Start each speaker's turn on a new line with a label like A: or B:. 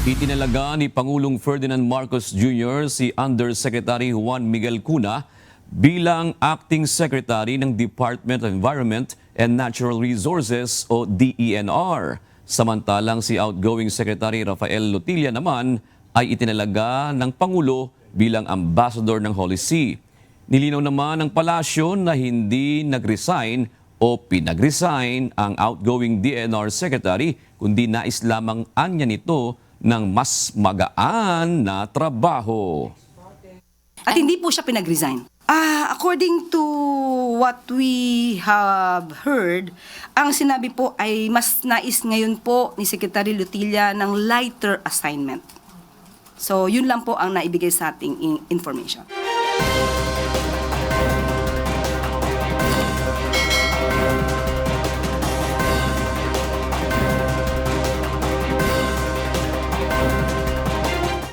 A: Itinalaga ni Pangulong Ferdinand Marcos Jr. si Undersecretary Juan Miguel Cuna bilang Acting Secretary ng Department of Environment and Natural Resources o DENR. Samantalang si outgoing Secretary Rafael Lotilla naman ay itinalaga ng Pangulo bilang Ambassador ng Holy See. Nilinaw naman ng palasyo na hindi nag-resign o pinag-resign ang outgoing DENR Secretary kundi nais lamang anya nito ng mas magaan na trabaho.
B: At hindi po siya pinag-resign. According to what we have heard, ang sinabi po ay mas nais ngayon po ni Secretary Lotilla ng lighter assignment. So, yun lang po ang naibigay sa ating information.